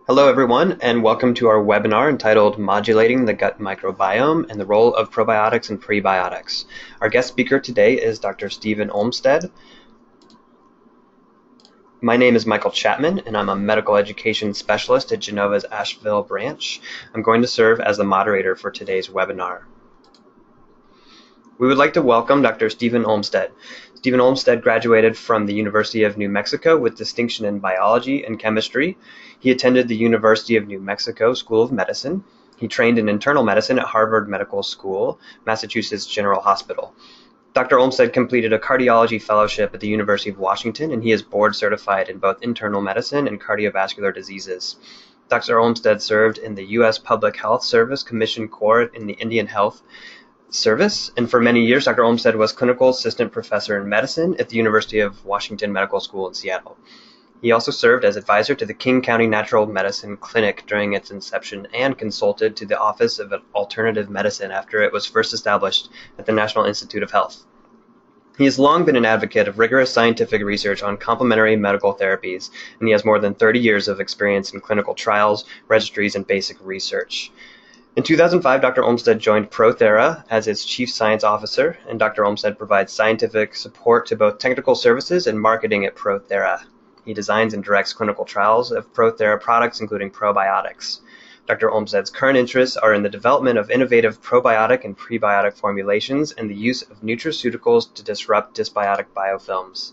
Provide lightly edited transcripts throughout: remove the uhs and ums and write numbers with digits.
Hello everyone, and welcome to our webinar entitled Modulating the Gut Microbiome and the Role of Probiotics and Prebiotics. Our guest speaker today is Dr. Stephen Olmsted. My name is Michael Chapman, and I'm a medical education specialist at Genova's Asheville branch. I'm going to serve as the moderator for today's webinar. We would like to welcome Dr. Stephen Olmsted. Stephen Olmsted graduated from the University of New Mexico with distinction in biology and chemistry. He attended the University of New Mexico School of Medicine. He trained in internal medicine at Harvard Medical School, Massachusetts General Hospital. Dr. Olmsted completed a cardiology fellowship at the University of Washington, and he is board certified in both internal medicine and cardiovascular diseases. Dr. Olmsted served in the U.S. Public Health Service Commission Corps in the Indian Health Service, and for many years, Dr. Olmsted was clinical assistant professor in medicine at the University of Washington Medical School in Seattle. He also served as advisor to the King County Natural Medicine Clinic during its inception and consulted to the Office of Alternative Medicine after it was first established at the National Institute of Health. He has long been an advocate of rigorous scientific research on complementary medical therapies, and he has more than 30 years of experience in clinical trials, registries, and basic research. In 2005, Dr. Olmsted joined ProThera as its Chief Science Officer, and Dr. Olmsted provides scientific support to both technical services and marketing at ProThera. He designs and directs clinical trials of ProThera products, including probiotics. Dr. Olmsted's current interests are in the development of innovative probiotic and prebiotic formulations and the use of nutraceuticals to disrupt dysbiotic biofilms.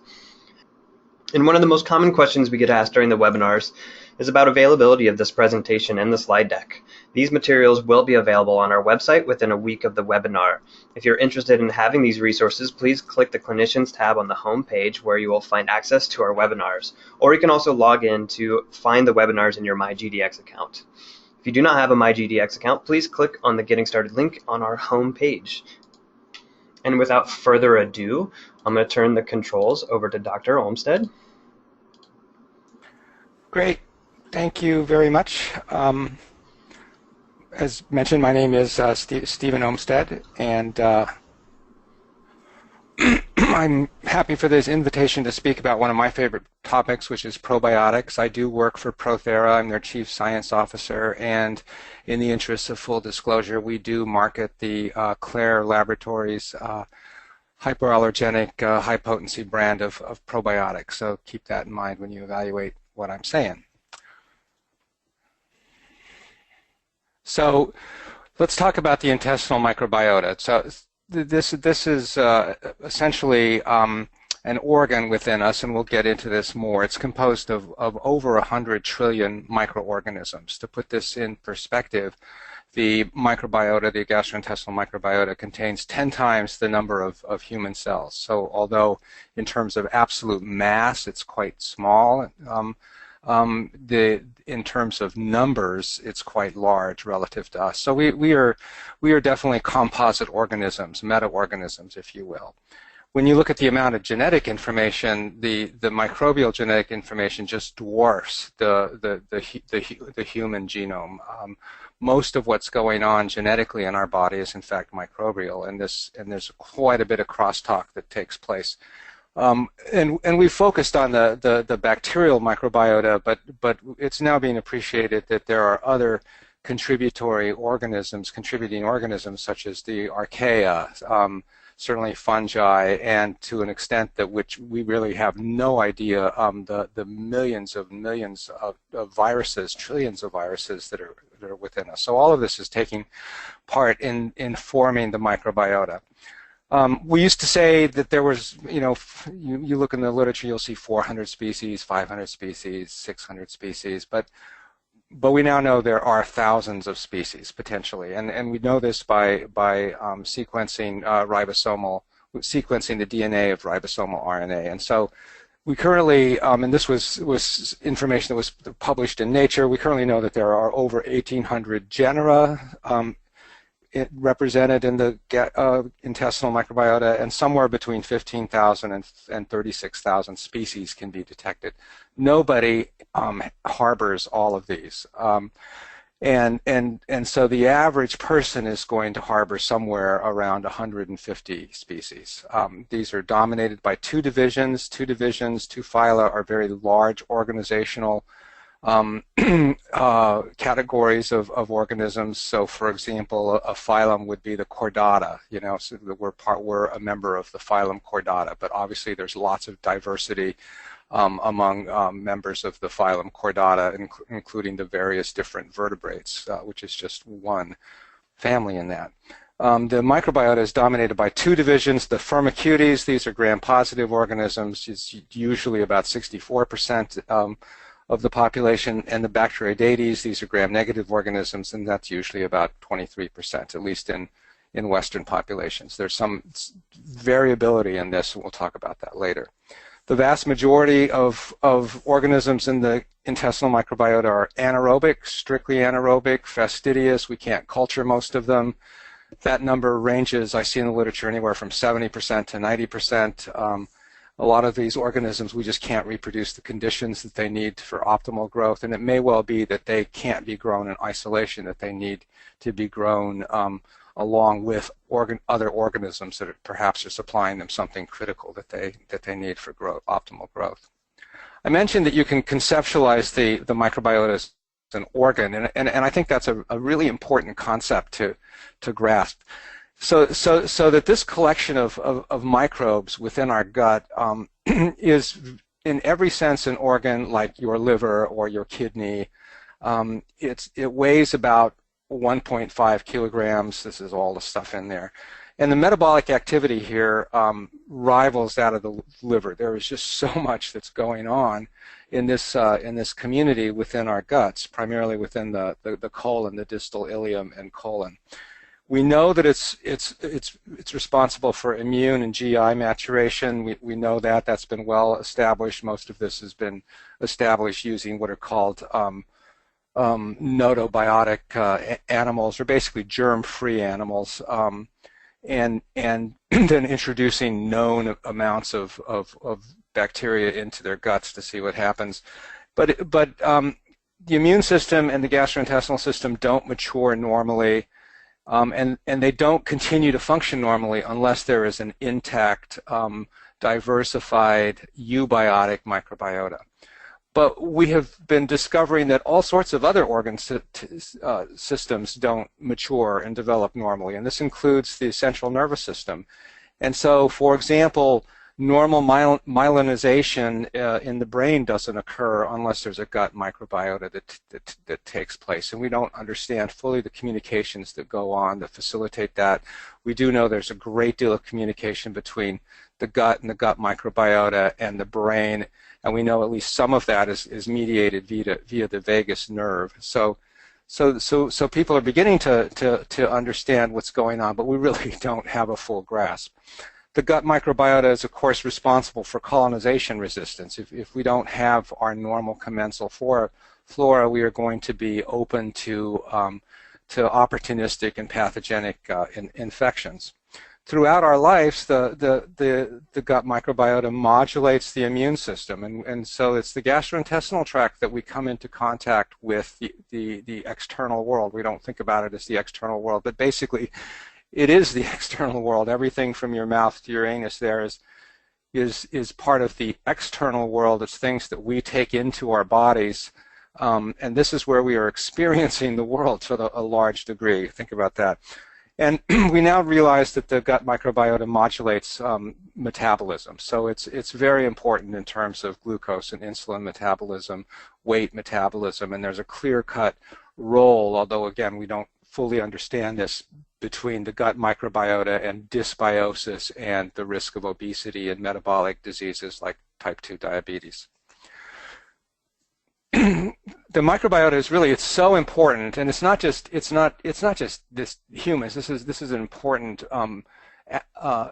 And one of the most common questions we get asked during the webinars is about availability of this presentation and the slide deck. These materials will be available on our website within a week of the webinar. If you're interested in having these resources, please click the Clinicians tab on the home page where you will find access to our webinars, or you can also log in to find the webinars in your MyGDX account. If you do not have a MyGDX account, please click on the Getting Started link on our home page. And without further ado, I'm going to turn the controls over to Dr. Olmsted. Great. Thank you very much. As mentioned, my name is Stephen Olmsted, and I'm happy for this invitation to speak about one of my favorite topics, which is probiotics. I do work for ProThera. I'm their Chief Science Officer, and in the interest of full disclosure, we do market the Claire Laboratories hypoallergenic, high-potency brand of probiotics. So keep that in mind when you evaluate what I'm saying. So let's talk about the intestinal microbiota. So this is essentially an organ within us, and we'll get into this more. It's composed of over 100 trillion microorganisms. To put this in perspective, the microbiota, the gastrointestinal microbiota, contains 10 times the number of human cells. So although in terms of absolute mass it's quite small, in terms of numbers, it's quite large relative to us. So we are definitely composite organisms, meta-organisms, if you will. When you look at the amount of genetic information, the microbial genetic information just dwarfs the human genome. Most of what's going on genetically in our body is in fact microbial, and there's quite a bit of crosstalk that takes place. And we've focused on the bacterial microbiota, but it's now being appreciated that there are other contributing organisms such as the archaea, certainly fungi, and to an extent that which we really have no idea, the millions of viruses, trillions of viruses that are within us. So all of this is taking part in forming the microbiota. We used to say that there was, you look in the literature, you'll see 400 species, 500 species, 600 species, but we now know there are thousands of species potentially, and we know this by sequencing sequencing the DNA of ribosomal RNA. And so we currently, and this was information that was published in Nature, we currently know that there are over 1,800 genera represented in the intestinal microbiota, and somewhere between 15,000 and 36,000 species can be detected. Nobody harbors all of these. And so the average person is going to harbor somewhere around 150 species. These are dominated by two divisions. Two phyla are very large organizational categories of organisms. So, for example, a phylum would be the Chordata. So we're a member of the phylum Chordata, but obviously there's lots of diversity among members of the phylum Chordata, including the various different vertebrates, which is just one family in that. The microbiota is dominated by two divisions. The Firmicutes, these are gram-positive organisms, it's usually about 64% of the population, and the Bacteroidetes, these are gram-negative organisms, and that's usually about 23%, at least in Western populations. There's some variability in this, and we'll talk about that later. The vast majority of organisms in the intestinal microbiota are anaerobic, strictly anaerobic, fastidious. We can't culture most of them. That number ranges, I see in the literature, anywhere from 70% to 90%. A lot of these organisms, we just can't reproduce the conditions that they need for optimal growth, and it may well be that they can't be grown in isolation, that they need to be grown along with other organisms that perhaps are supplying them something critical that they need for optimal growth. I mentioned that you can conceptualize the microbiota as an organ, and I think that's a really important concept to grasp. So that this collection of microbes within our gut is in every sense an organ like your liver or your kidney. It weighs about 1.5 kilograms. This is all the stuff in there. And the metabolic activity here rivals that of the liver. There is just so much that's going on in this community within our guts, primarily within the colon, the distal ileum and colon. We know that it's responsible for immune and GI maturation. We know that. That's been well established. Most of this has been established using what are called notobiotic animals, or basically germ-free animals, and then introducing known amounts of bacteria into their guts to see what happens. But the immune system and the gastrointestinal system don't mature normally. And they don't continue to function normally unless there is an intact, diversified, eubiotic microbiota. But we have been discovering that all sorts of other organ systems don't mature and develop normally, and this includes the central nervous system. And so, for example, normal myelinization in the brain doesn't occur unless there's a gut microbiota that takes place. And we don't understand fully the communications that go on that facilitate that. We do know there's a great deal of communication between the gut and the gut microbiota and the brain, and we know at least some of that is mediated via the vagus nerve. So people are beginning to understand what's going on, but we really don't have a full grasp. The gut microbiota is, of course, responsible for colonization resistance. If we don't have our normal commensal flora, we are going to be open to opportunistic and pathogenic infections. Throughout our lives, the gut microbiota modulates the immune system, and so it's the gastrointestinal tract that we come into contact with the external world. We don't think about it as the external world, but basically it is the external world. Everything from your mouth to your anus there is part of the external world. It's things that we take into our bodies, and this is where we are experiencing the world to a large degree. Think about that. And we now realize that the gut microbiota modulates metabolism. So it's very important in terms of glucose and insulin metabolism, weight metabolism, and there's a clear-cut role, although again we don't fully understand this, between the gut microbiota and dysbiosis and the risk of obesity and metabolic diseases like type 2 diabetes. The microbiota is really, it's so important, and it's not just this humans. This is an important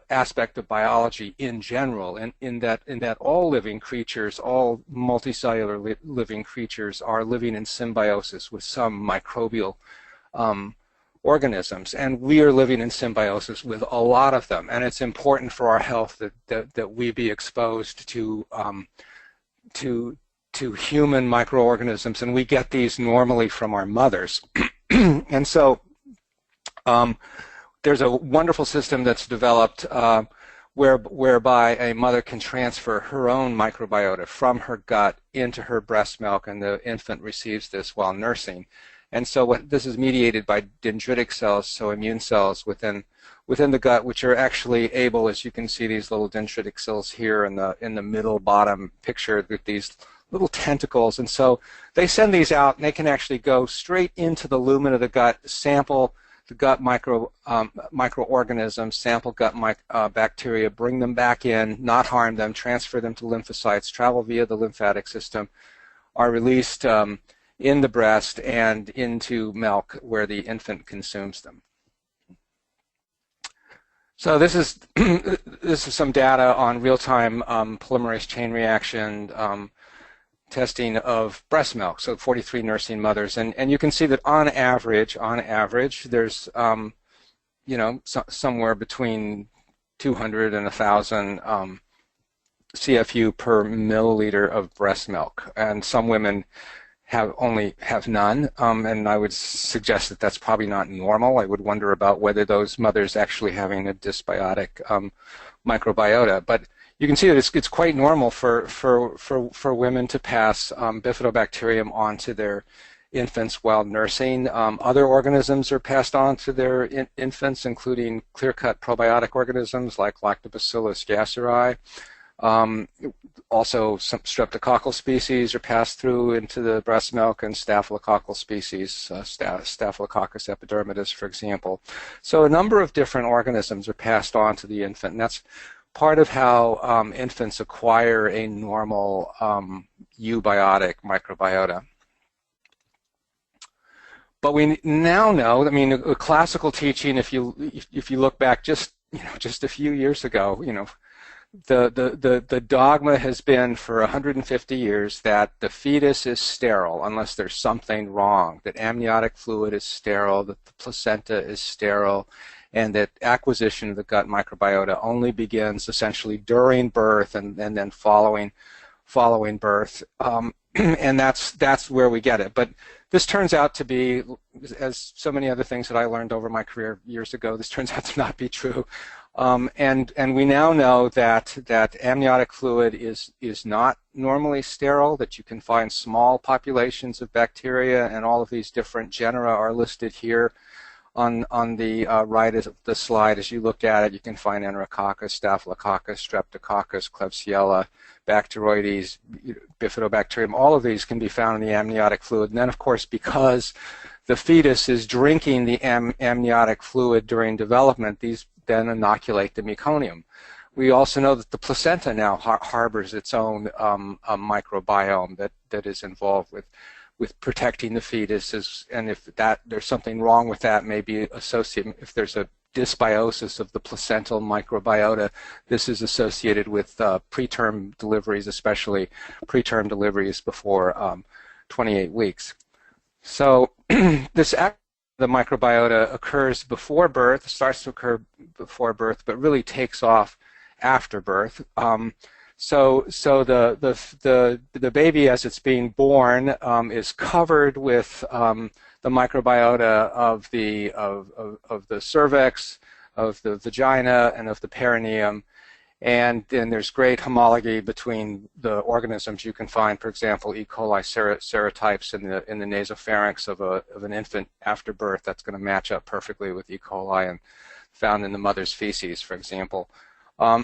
aspect of biology in general, and in that all living creatures, all multicellular living creatures, are living in symbiosis with some microbial organisms, and we are living in symbiosis with a lot of them, and it's important for our health that we be exposed to human microorganisms, and we get these normally from our mothers. And so there's a wonderful system that's developed whereby a mother can transfer her own microbiota from her gut into her breast milk, and the infant receives this while nursing. And so this is mediated by dendritic cells, so immune cells within the gut, which are actually able, as you can see, these little dendritic cells here in the middle bottom picture with these little tentacles. And so they send these out, and they can actually go straight into the lumen of the gut, sample the gut microorganisms, sample gut bacteria, bring them back in, not harm them, transfer them to lymphocytes, travel via the lymphatic system, are released in the breast and into milk where the infant consumes them. So this is some data on real-time polymerase chain reaction testing of breast milk. So 43 nursing mothers, and you can see that on average, there's somewhere between 200 and 1,000 CFU per milliliter of breast milk, and some women have none, and I would suggest that that's probably not normal. I would wonder about whether those mothers actually having a dysbiotic microbiota. But you can see that it's quite normal for women to pass Bifidobacterium onto their infants while nursing. Other organisms are passed on to their infants, including clear-cut probiotic organisms like Lactobacillus gasseri. Also, some streptococcal species are passed through into the breast milk, and staphylococcal species, Staphylococcus epidermidis, for example. So a number of different organisms are passed on to the infant, and that's part of how infants acquire a normal eubiotic microbiota. But we now know, I mean, a classical teaching, if you look back just a few years ago, the dogma has been for 150 years that the fetus is sterile unless there's something wrong, that amniotic fluid is sterile, that the placenta is sterile, and that acquisition of the gut microbiota only begins essentially during birth and then following birth, and that's where we get it. But this turns out to be, as so many other things that I learned over my career years ago, this turns out to not be true. And we now know that amniotic fluid is not normally sterile, that you can find small populations of bacteria, and all of these different genera are listed here on the right of the slide. As you look at it, you can find Enterococcus, Staphylococcus, Streptococcus, Klebsiella, Bacteroides, Bifidobacterium. All of these can be found in the amniotic fluid. And then, of course, because the fetus is drinking the amniotic fluid during development, these then inoculate the meconium. We also know that the placenta now harbors its own microbiome that is involved with protecting the fetus, and if there's something wrong with that, maybe associated, if there's a dysbiosis of the placental microbiota, this is associated with preterm deliveries, especially preterm deliveries before 28 weeks. So the microbiota occurs before birth, starts to occur before birth, but really takes off after birth. So the baby, as it's being born, is covered with the microbiota of the cervix, of the vagina, and of the perineum. And then there's great homology between the organisms. You can find, for example, E. coli serotypes in the nasopharynx of an infant after birth. That's going to match up perfectly with E. coli and found in the mother's feces, for example. A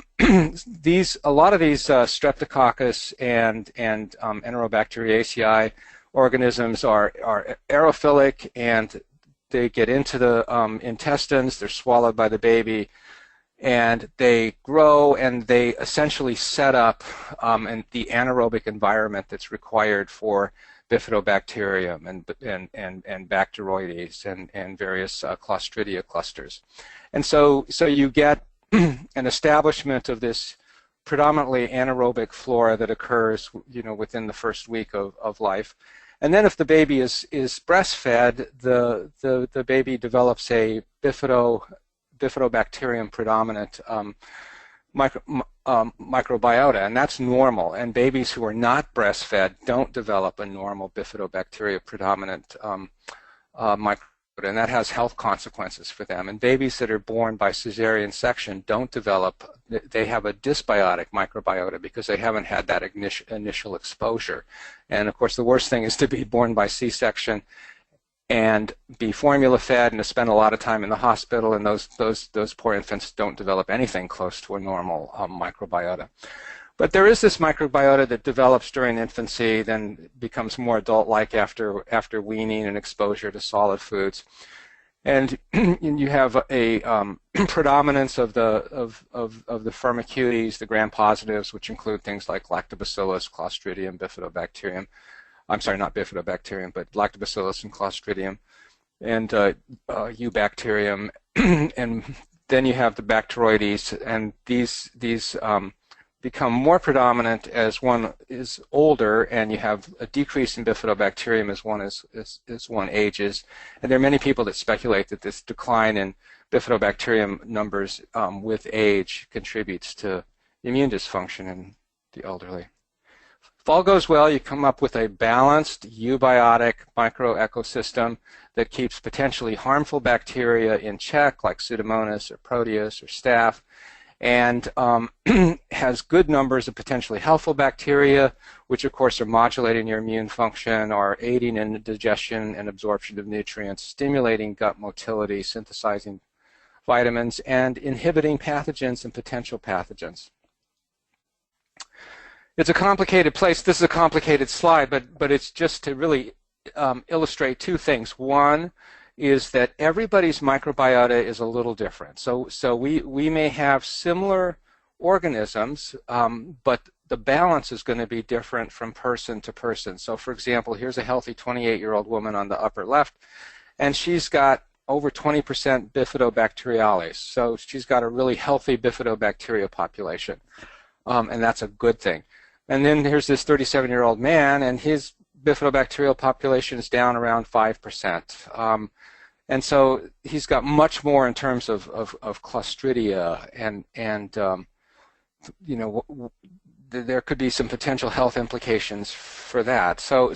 lot of these Streptococcus and Enterobacteriaceae organisms are aerophilic, and they get into the intestines. They're swallowed by the baby, and they grow, and they essentially set up the anaerobic environment that's required for Bifidobacterium and Bacteroides and various Clostridia clusters. And so you get an establishment of this predominantly anaerobic flora that occurs, within the first week of life. And then if the baby is breastfed, the baby develops a Bifidobacterium predominant microbiota, and that's normal. And babies who are not breastfed don't develop a normal Bifidobacteria predominant microbiota. and that has health consequences for them. And babies that are born by cesarean section don't develop, they have a dysbiotic microbiota because they haven't had that initial exposure. And of course, the worst thing is to be born by C-section and be formula fed and to spend a lot of time in the hospital, and those poor infants don't develop anything close to a normal microbiota. But there is this microbiota that develops during infancy, then becomes more adult-like after weaning and exposure to solid foods, and you have a predominance of the firmicutes, the gram-positives, which include things like Lactobacillus, Clostridium, Bifidobacterium. I'm sorry, not Bifidobacterium, but Lactobacillus and Clostridium, and Eubacterium, and then you have the Bacteroides, and these become more predominant as one is older, and you have a decrease in Bifidobacterium as one ages. And there are many people that speculate that this decline in Bifidobacterium numbers with age contributes to immune dysfunction in the elderly. If all goes well, you come up with a balanced eubiotic microecosystem that keeps potentially harmful bacteria in check, like Pseudomonas or Proteus or Staph, and has good numbers of potentially helpful bacteria, which of course are modulating your immune function, are aiding in digestion and absorption of nutrients, stimulating gut motility, synthesizing vitamins, and inhibiting pathogens and potential pathogens. It's a complicated place. This is a complicated slide, but it's just to really illustrate two things. One is that everybody's microbiota is a little different. So we may have similar organisms, but the balance is going to be different from person to person. So for example, here's a healthy 28-year-old woman on the upper left, and she's got over 20% Bifidobacteriales. So she's got a really healthy Bifidobacteria population, and that's a good thing. And then here's this 37-year-old man, and his Bifidobacterial population is down around 5%. And so he's got much more in terms of Clostridia, and you know, there could be some potential health implications for that. So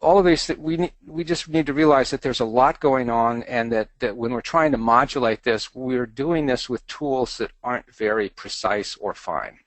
all of these, we just need to realize that there's a lot going on, and that when we're trying to modulate this, we're doing this with tools that aren't very precise or fine.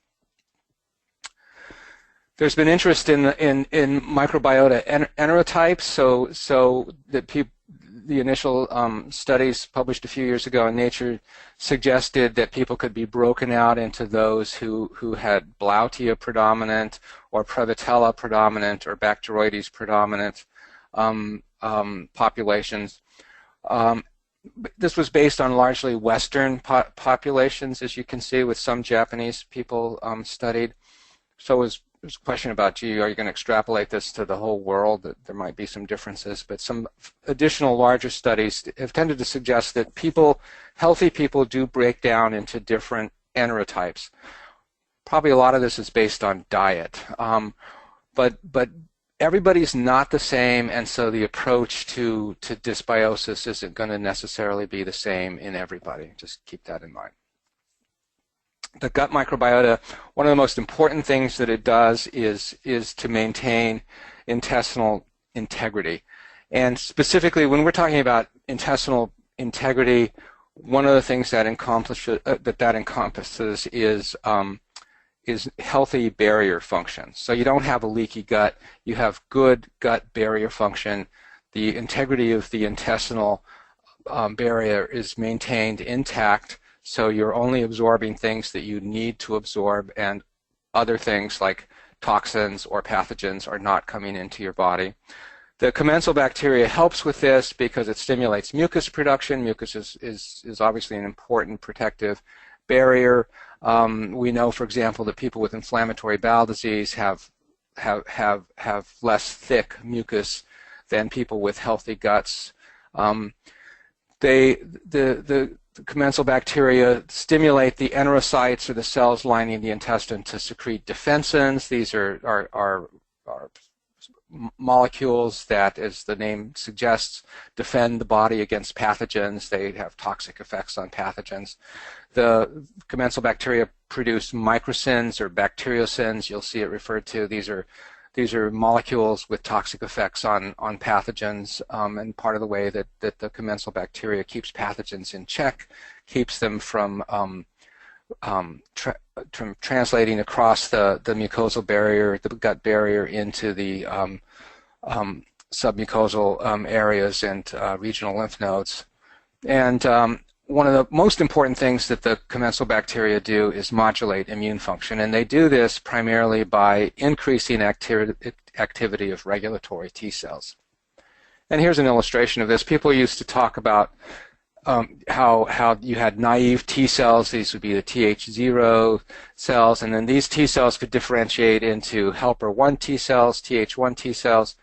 There's been interest in microbiota enterotypes, so that the initial studies published a few years ago in Nature suggested that people could be broken out into those who had Blautia predominant, or Prevotella predominant, or Bacteroides predominant populations. This was based on largely Western populations, as you can see, with some Japanese people studied. So there's a question about, gee, are you going to extrapolate this to the whole world? That there might be some differences, but some additional larger studies have tended to suggest that healthy people do break down into different enterotypes. Probably a lot of this is based on diet, but everybody's not the same, and so the approach to dysbiosis isn't going to necessarily be the same in everybody. Just keep that in mind. The gut microbiota, one of the most important things that it does is to maintain intestinal integrity. And specifically, when we're talking about intestinal integrity, one of the things that encompasses is healthy barrier function. So you don't have a leaky gut, you have good gut barrier function. The integrity of the intestinal barrier is maintained intact. So you're only absorbing things that you need to absorb, and other things like toxins or pathogens are not coming into your body. The commensal bacteria helps with this because it stimulates mucus production. Mucus is obviously an important protective barrier. We know, for example, that people with inflammatory bowel disease have less thick mucus than people with healthy guts. The commensal bacteria stimulate the enterocytes, or the cells lining the intestine, to secrete defensins. These are molecules that, as the name suggests, defend the body against pathogens. They have toxic effects on pathogens. The commensal bacteria produce microcins or bacteriocins. You'll see it referred to. These are these are molecules with toxic effects on pathogens, and part of the way that the commensal bacteria keeps pathogens in check, keeps them from translating across the mucosal barrier, the gut barrier, into the submucosal areas and regional lymph nodes. And one of the most important things that the commensal bacteria do is modulate immune function, and they do this primarily by increasing activity of regulatory T cells. And here's an illustration of this. People used to talk about how you had naive T cells. These would be the Th0 cells, and then these T cells could differentiate into helper 1 T cells, Th1 T cells,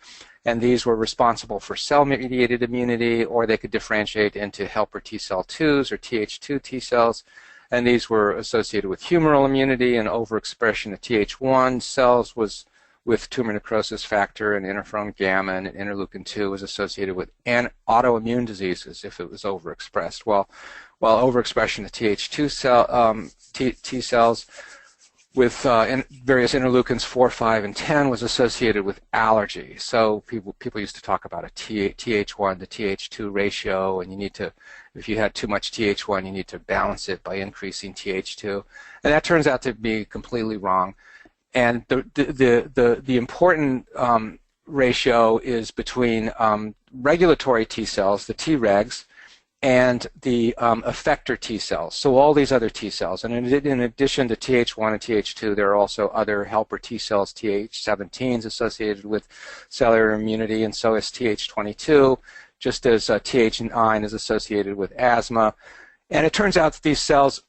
and these were responsible for cell-mediated immunity, or they could differentiate into helper T cell 2s or Th2 T cells, and these were associated with humoral immunity, and overexpression of Th1 cells was with tumor necrosis factor and interferon gamma and interleukin-2 was associated with autoimmune diseases if it was overexpressed, while overexpression of Th2 T cells with various interleukins 4, 5, and 10 was associated with allergy. So people used to talk about a Th1 to Th2 ratio, and you need to, if you had too much Th1, you need to balance it by increasing Th2, and that turns out to be completely wrong. And the important ratio is between regulatory T cells, the Tregs, and the effector T cells, so all these other T cells. And in addition to Th1 and Th2, there are also other helper T cells, Th17s, associated with cellular immunity, and so is Th22, just as Th9 is associated with asthma. And it turns out that these cells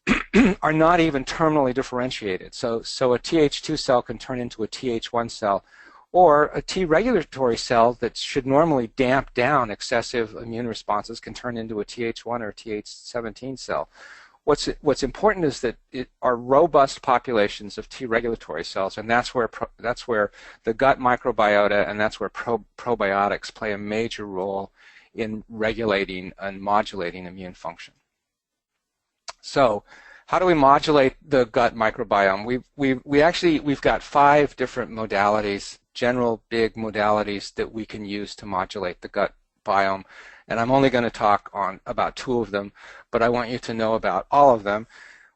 are not even terminally differentiated. So a Th2 cell can turn into a Th1 cell, or a T regulatory cell that should normally damp down excessive immune responses can turn into a Th1 or Th17 cell. What's important is that it are robust populations of T regulatory cells, and that's where the gut microbiota and that's where probiotics play a major role in regulating and modulating immune function. So, how do we modulate the gut microbiome? We've got 5 different modalities, general big modalities that we can use to modulate the gut biome, and I'm only going to talk about 2 of them, but I want you to know about all of them.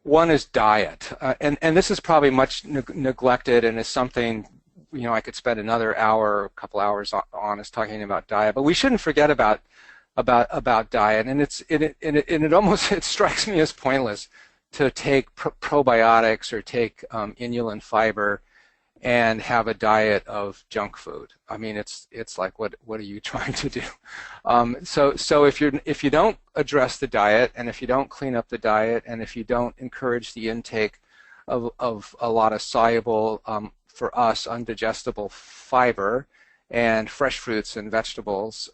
One is diet, and this is probably much neglected, and is something, you know, I could spend another hour or a couple hours on is talking about diet, but we shouldn't forget about diet, and it almost strikes me as pointless to take probiotics or take inulin fiber and have a diet of junk food. I mean, it's like, what are you trying to do? So if you don't address the diet, and if you don't clean up the diet, and if you don't encourage the intake of a lot of soluble, for us, undigestible fiber and fresh fruits and vegetables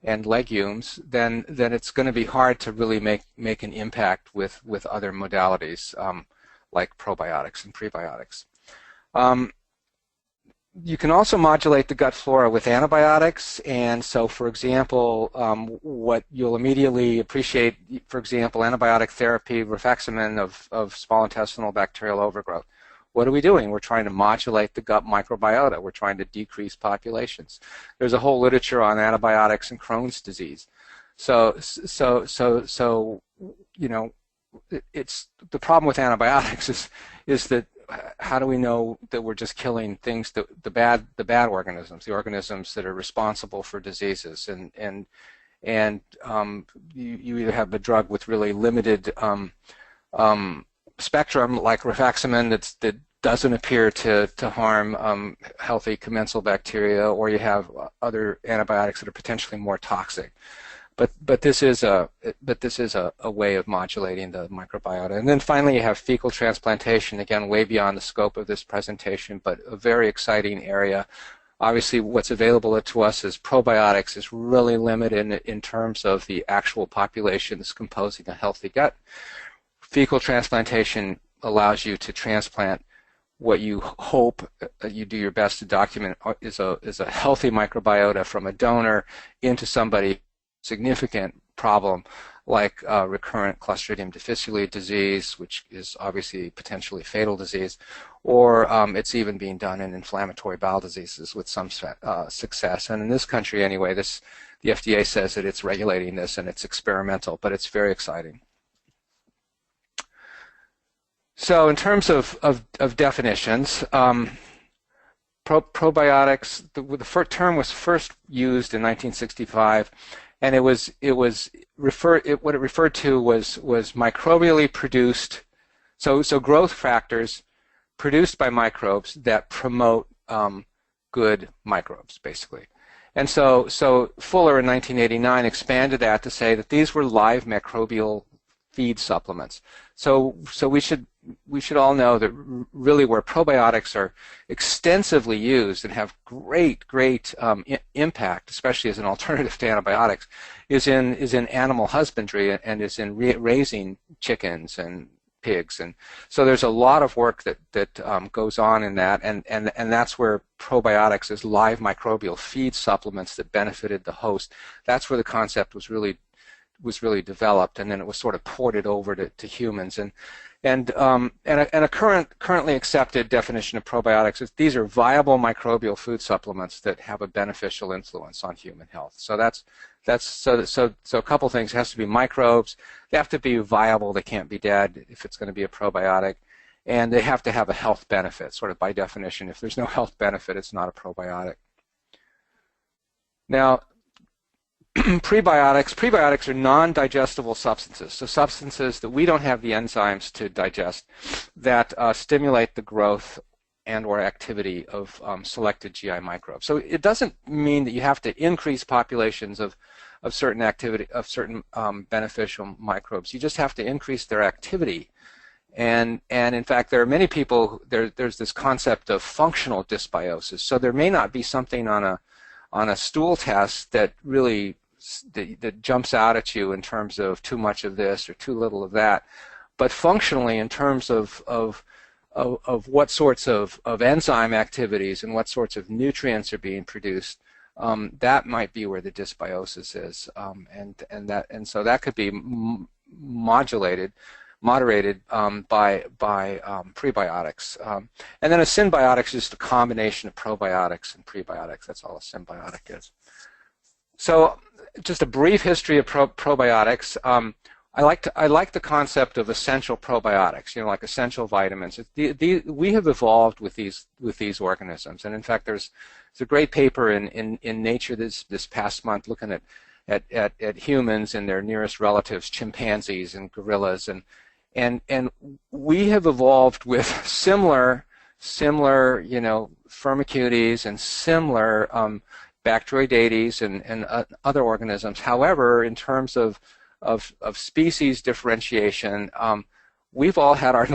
and legumes, then it's going to be hard to really make an impact with other modalities like probiotics and prebiotics. You can also modulate the gut flora with antibiotics, and so, for example, what you'll immediately appreciate, for example, antibiotic therapy, rifaximin of small intestinal bacterial overgrowth. What are we doing? We're trying to modulate the gut microbiota. We're trying to decrease populations. There's a whole literature on antibiotics and Crohn's disease. So you know, it's the problem with antibiotics is that how do we know that we're just killing things, the bad organisms, the organisms that are responsible for diseases, and you either have a drug with really limited spectrum like rifaximin that doesn't appear to harm healthy commensal bacteria, or you have other antibiotics that are potentially more toxic. But this is a way of modulating the microbiota. And then finally you have fecal transplantation, again way beyond the scope of this presentation, but a very exciting area. Obviously what's available to us as probiotics is really limited in terms of the actual population that's composing a healthy gut. Fecal transplantation allows you to transplant what you hope, you do your best to document, is a healthy microbiota from a donor into somebody significant problem like recurrent Clostridium difficile disease, which is obviously potentially fatal disease, or it's even being done in inflammatory bowel diseases with some success. And in this country, anyway, the FDA says that it's regulating this and it's experimental, but it's very exciting. So in terms of definitions, probiotics, the term was first used in 1965, and what it referred to was microbially produced, so growth factors produced by microbes that promote good microbes, basically. And so Fuller in 1989 expanded that to say that these were live microbial feed supplements. So we should all know that really where probiotics are extensively used and have great impact, especially as an alternative to antibiotics, is in animal husbandry and is in raising chickens and pigs. And so there's a lot of work that goes on in that, and that's where probiotics as live microbial feed supplements that benefited the host, that's where the concept was really developed, and then it was sort of ported over to humans. And a currently accepted definition of probiotics is these are viable microbial food supplements that have a beneficial influence on human health. So so a couple things. It has to be microbes. They have to be viable. They can't be dead if it's going to be a probiotic, and they have to have a health benefit. Sort of by definition, if there's no health benefit, it's not a probiotic. Now, prebiotics are non-digestible substances, so substances that we don't have the enzymes to digest that stimulate the growth and or activity of selected GI microbes. So it doesn't mean that you have to increase populations of certain beneficial microbes. You just have to increase their activity. And in fact, there are many people, there's this concept of functional dysbiosis. So there may not be something on a stool test that really that jumps out at you in terms of too much of this or too little of that, but functionally in terms of what sorts of enzyme activities and what sorts of nutrients are being produced, that might be where the dysbiosis is, and so that could be moderated by prebiotics, and then a symbiotic is just a combination of probiotics and prebiotics. That's all a symbiotic is. So, just a brief history of probiotics. I like the concept of essential probiotics, like essential vitamins. We have evolved with these organisms, and in fact, there's a great paper in Nature this past month looking at humans and their nearest relatives, chimpanzees and gorillas, and we have evolved with similar firmicutes and similar Bacteroidetes and other organisms. However, in terms of species differentiation, we've all had our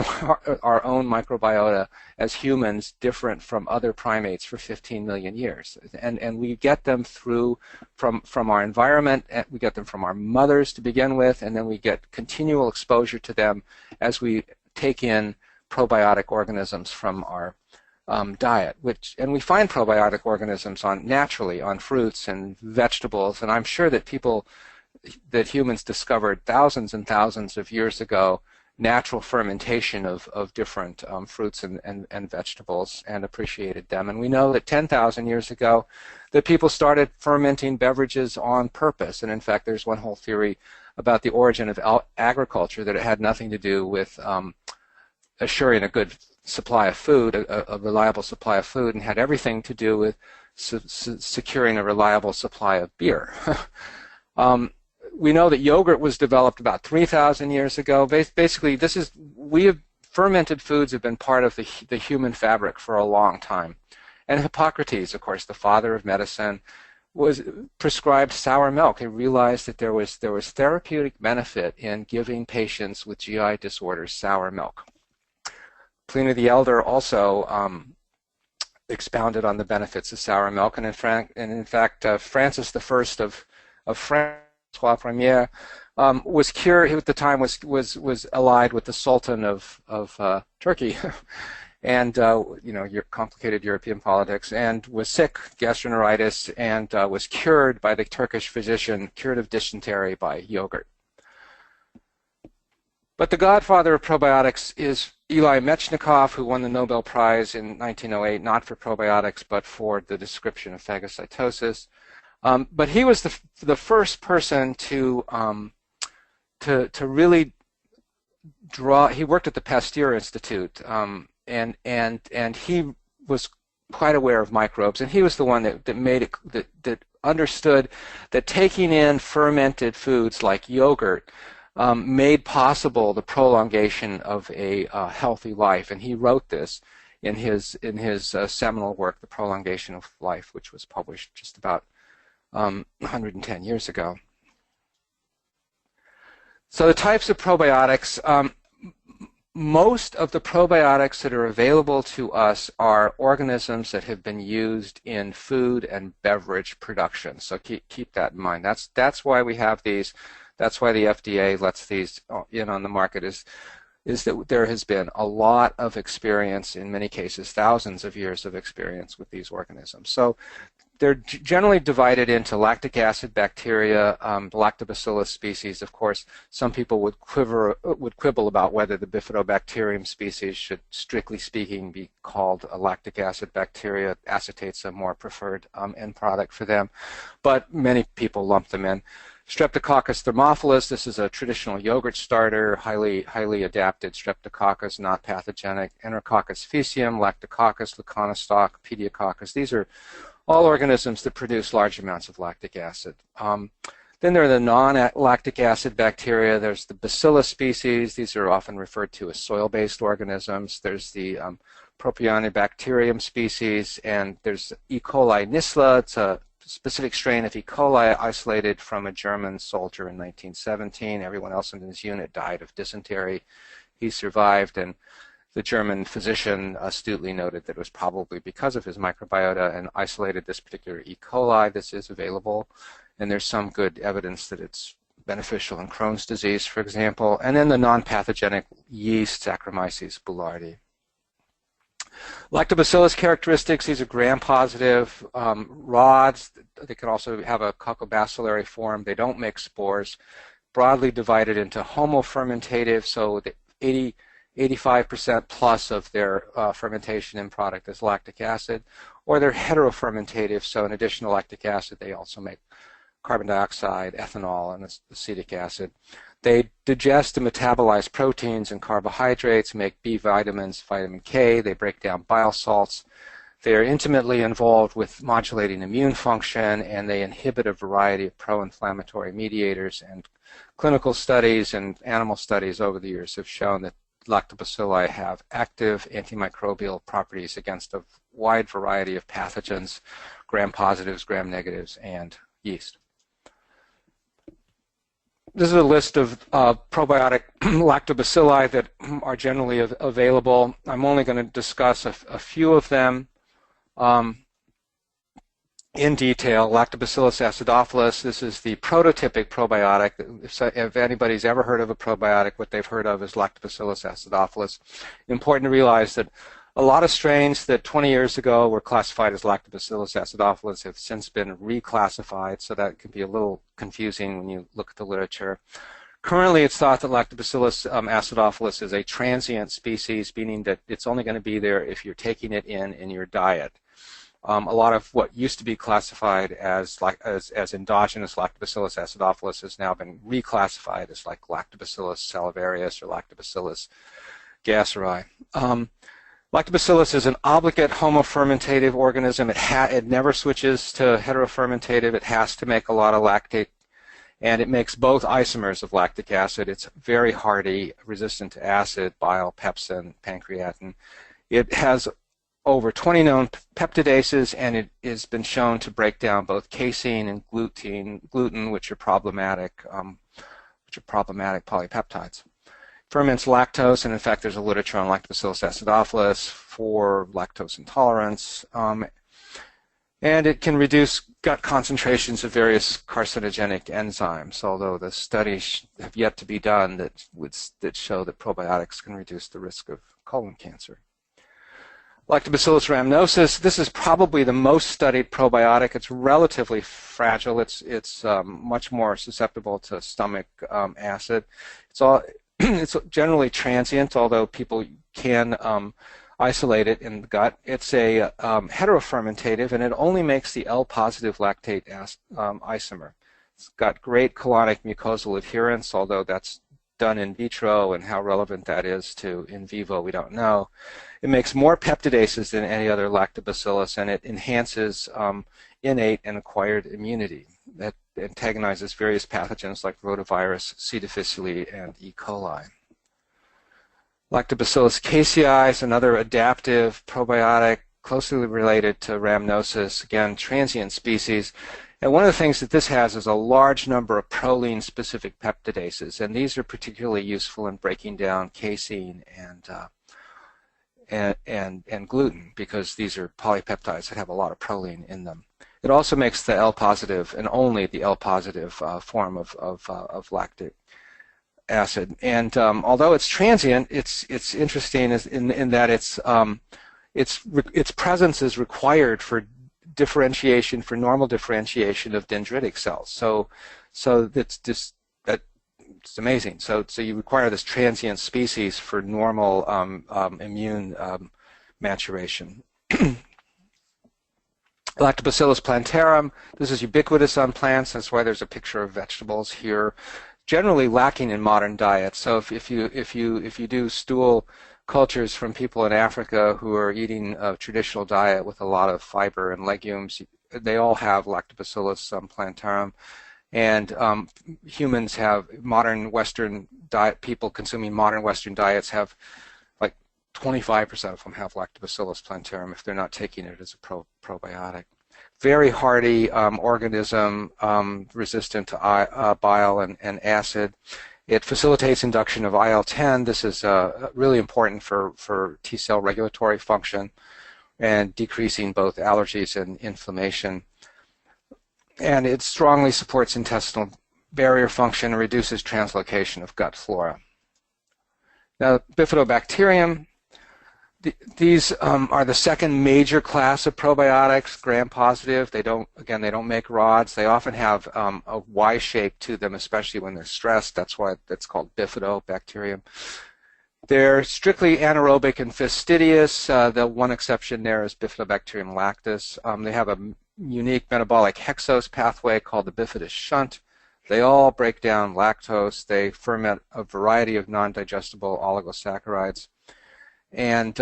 own microbiota as humans different from other primates for 15 million years. And we get them from our environment, and we get them from our mothers to begin with, and then we get continual exposure to them as we take in probiotic organisms from our diet, and we find probiotic organisms naturally on fruits and vegetables, and I'm sure that humans discovered thousands and thousands of years ago natural fermentation of different fruits and vegetables and appreciated them. And we know that 10,000 years ago that people started fermenting beverages on purpose, and in fact there's one whole theory about the origin of agriculture, that it had nothing to do with assuring a good supply of food, a reliable supply of food, and had everything to do with securing a reliable supply of beer. We know that yogurt was developed about 3,000 years ago. Basically, fermented foods have been part of the human fabric for a long time. And Hippocrates, of course, the father of medicine, was prescribed sour milk. He realized that there was therapeutic benefit in giving patients with GI disorders sour milk. Pliny the Elder also expounded on the benefits of sour milk, and in fact, Francis I of Francois Premier was cured. He at the time was allied with the Sultan of Turkey, and your complicated European politics, and was sick, gastroenteritis, and was cured by the Turkish physician, cured of dysentery by yogurt. But the godfather of probiotics is Eli Metchnikoff, who won the Nobel Prize in 1908, not for probiotics, but for the description of phagocytosis. But he was the first person to really draw. He worked at the Pasteur Institute, and he was quite aware of microbes, and he was the one that made it that understood that taking in fermented foods like yogurt made possible the prolongation of a healthy life, and he wrote this in his seminal work, The Prolongation of Life, which was published just about 110 years ago. So the types of probiotics, most of the probiotics that are available to us are organisms that have been used in food and beverage production. So keep that in mind. That's why we have these. That's why the FDA lets these in on the market, is that there has been a lot of experience, in many cases thousands of years of experience with these organisms. So they're generally divided into lactic acid bacteria, lactobacillus species. Of course, some people would quibble about whether the Bifidobacterium species should, strictly speaking, be called a lactic acid bacteria. Acetate's a more preferred end product for them, but many people lump them in. Streptococcus thermophilus, this is a traditional yogurt starter, highly adapted streptococcus, not pathogenic. Enterococcus faecium, lactococcus, leuconostoc, pediococcus. These are all organisms that produce large amounts of lactic acid. Then there are the non-lactic acid bacteria. There's the bacillus species. These are often referred to as soil-based organisms. There's the Propionibacterium species, and there's E. coli nisla. It's a specific strain of E. coli isolated from a German soldier in 1917. Everyone else in his unit died of dysentery. He survived, and the German physician astutely noted that it was probably because of his microbiota and isolated this particular E. coli. This is available, and there's some good evidence that it's beneficial in Crohn's disease, for example. And then the non-pathogenic yeast, Saccharomyces boulardii. Lactobacillus characteristics, these are gram-positive rods. They can also have a coccobacillary form. They don't make spores. Broadly divided into homofermentative, so the 85% plus of their fermentation end product is lactic acid, or they're heterofermentative, so in addition to lactic acid, they also make carbon dioxide, ethanol, and acetic acid. They digest and metabolize proteins and carbohydrates, make B vitamins, vitamin K. They break down bile salts. They are intimately involved with modulating immune function, and they inhibit a variety of pro-inflammatory mediators. And clinical studies and animal studies over the years have shown that lactobacilli have active antimicrobial properties against a wide variety of pathogens, gram-positives, gram-negatives, and yeast. This is a list of probiotic lactobacilli that are generally available. I'm only going to discuss a few of them in detail. Lactobacillus acidophilus, this is the prototypic probiotic. If anybody's ever heard of a probiotic, what they've heard of is Lactobacillus acidophilus. Important to realize that a lot of strains that 20 years ago were classified as Lactobacillus acidophilus have since been reclassified, so that can be a little confusing when you look at the literature. Currently, it's thought that Lactobacillus acidophilus is a transient species, meaning that it's only going to be there if you're taking it in your diet. A lot of what used to be classified as endogenous Lactobacillus acidophilus has now been reclassified as like Lactobacillus salivarius or Lactobacillus gasseri. Lactobacillus is an obligate homofermentative organism. It never switches to heterofermentative. It has to make a lot of lactate, and it makes both isomers of lactic acid. It's very hardy, resistant to acid, bile, pepsin, pancreatin. It has over 20 known peptidases, and it has been shown to break down both casein and gluten, which are problematic polypeptides. Ferments lactose, and in fact there's a literature on Lactobacillus acidophilus for lactose intolerance, and it can reduce gut concentrations of various carcinogenic enzymes, although the studies have yet to be done that show that probiotics can reduce the risk of colon cancer. Lactobacillus rhamnosus, this is probably the most studied probiotic. It's relatively fragile. It's much more susceptible to stomach acid. It's generally transient, although people can isolate it in the gut. It's a heterofermentative, and it only makes the L-positive lactate isomer. It's got great colonic mucosal adherence, although that's done in vitro, and how relevant that is to in vivo, we don't know. It makes more peptidases than any other lactobacillus, and it enhances innate and acquired immunity. That antagonizes various pathogens like rotavirus, C. difficile, and E. coli. Lactobacillus casei is another adaptive probiotic closely related to rhamnosus, again, transient species. And one of the things that this has is a large number of proline-specific peptidases, and these are particularly useful in breaking down casein and gluten, because these are polypeptides that have a lot of proline in them. It also makes the L-positive, and only the L-positive form of lactic acid. And although it's transient, it's interesting in that its presence is required for differentiation, for normal differentiation of dendritic cells. So it's amazing. So you require this transient species for normal immune maturation. Lactobacillus plantarum. This is ubiquitous on plants. That's why there's a picture of vegetables here. Generally lacking in modern diets. So if you do stool cultures from people in Africa who are eating a traditional diet with a lot of fiber and legumes, they all have Lactobacillus plantarum. And humans have modern Western diet, people consuming modern Western diets have like 25% of them have Lactobacillus plantarum if they're not taking it as a probiotic. Very hardy organism, resistant to bile and acid. It facilitates induction of IL-10. This is really important for T-cell regulatory function and decreasing both allergies and inflammation. And it strongly supports intestinal barrier function and reduces translocation of gut flora. Now, Bifidobacterium, these are the second major class of probiotics, gram-positive. They don't make rods. They often have a Y shape to them, especially when they're stressed. That's why it's called Bifidobacterium. They're strictly anaerobic and fastidious. The one exception there is Bifidobacterium lactis. They have a unique metabolic hexose pathway called the bifidus shunt. They all break down lactose. They ferment a variety of non-digestible oligosaccharides. And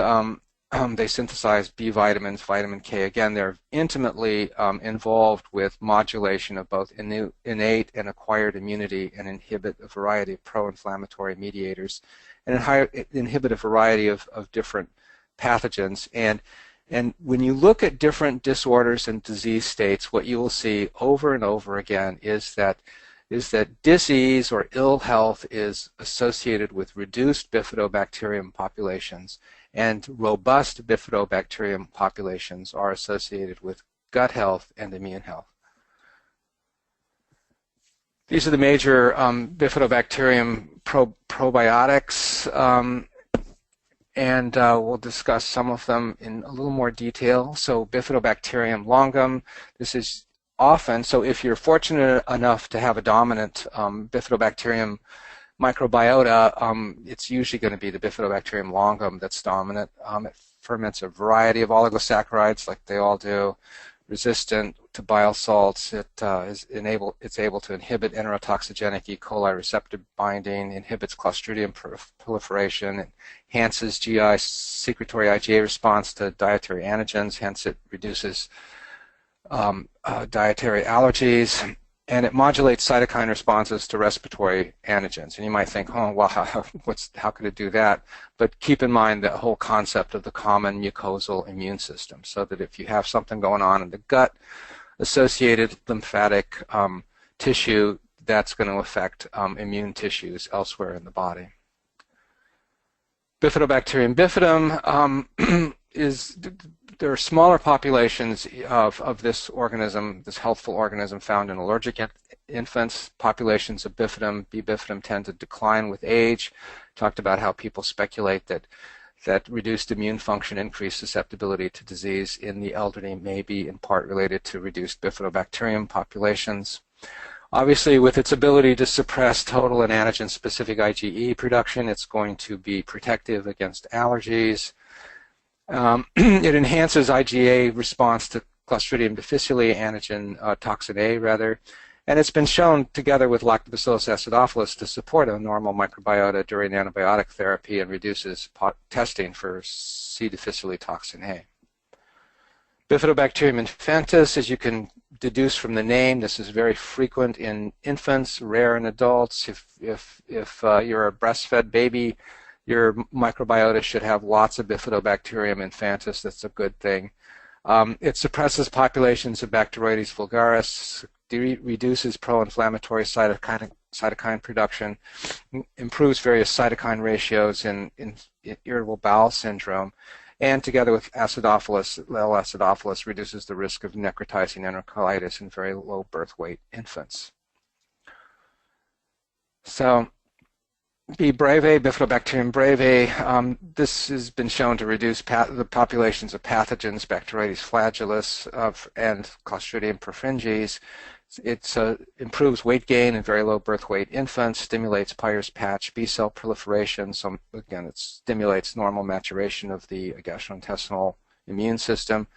they synthesize B vitamins, vitamin K. Again, they're intimately involved with modulation of both innate and acquired immunity, and inhibit a variety of pro-inflammatory mediators, and inhibit a variety of different pathogens. And when you look at different disorders and disease states, what you will see over and over again is that disease or ill health is associated with reduced bifidobacterium populations, and robust bifidobacterium populations are associated with gut health and immune health. These are the major Bifidobacterium probiotics, and we'll discuss some of them in a little more detail. So Bifidobacterium longum, this is often, so if you're fortunate enough to have a dominant Bifidobacterium microbiota, it's usually going to be the Bifidobacterium longum that's dominant. It ferments a variety of oligosaccharides, like they all do, resistant to bile salts. It's able to inhibit enterotoxigenic E. coli receptor binding, inhibits Clostridium proliferation, enhances GI secretory IgA response to dietary antigens, hence it reduces dietary allergies, and it modulates cytokine responses to respiratory antigens. And you might think, oh, well, how could it do that? But keep in mind the whole concept of the common mucosal immune system, so that if you have something going on in the gut, associated lymphatic tissue, that's going to affect immune tissues elsewhere in the body. Bifidobacterium bifidum there are smaller populations of this organism, this healthful organism, found in allergic infants. Populations of bifidum, B. bifidum, tend to decline with age. Talked about how people speculate that reduced immune function, increased susceptibility to disease in the elderly may be in part related to reduced bifidobacterium populations. Obviously, with its ability to suppress total and antigen-specific IgE production, it's going to be protective against allergies. It enhances IgA response to Clostridium difficile antigen toxin A, rather. And it's been shown together with Lactobacillus acidophilus to support a normal microbiota during antibiotic therapy and reduces testing for C. difficile toxin A. Bifidobacterium infantis, as you can deduce from the name, this is very frequent in infants, rare in adults. If you're a breastfed baby, your microbiota should have lots of Bifidobacterium infantis. That's a good thing. It suppresses populations of Bacteroides vulgaris, reduces pro-inflammatory cytokine production, improves various cytokine ratios in irritable bowel syndrome, and together with acidophilus, L. acidophilus, reduces the risk of necrotizing enterocolitis in very low birth weight infants. So, B. breve, Bifidobacterium breve, this has been shown to reduce the populations of pathogens, Bacteroides flagellus and Clostridium perfringens. It improves weight gain in very low birth weight infants, stimulates Peyer's patch B cell proliferation. So again, it stimulates normal maturation of the gastrointestinal immune system.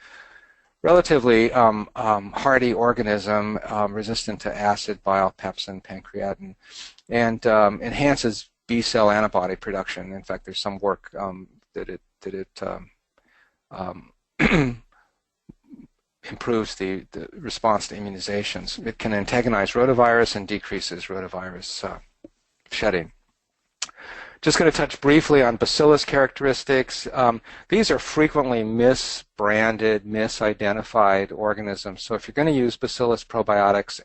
Relatively hardy organism, resistant to acid, bile, pepsin, pancreatin, and enhances B cell antibody production. In fact, there's some work that it improves the response to immunizations. It can antagonize rotavirus and decreases rotavirus shedding. Just going to touch briefly on bacillus characteristics. These are frequently misbranded, misidentified organisms. So if you're going to use bacillus probiotics,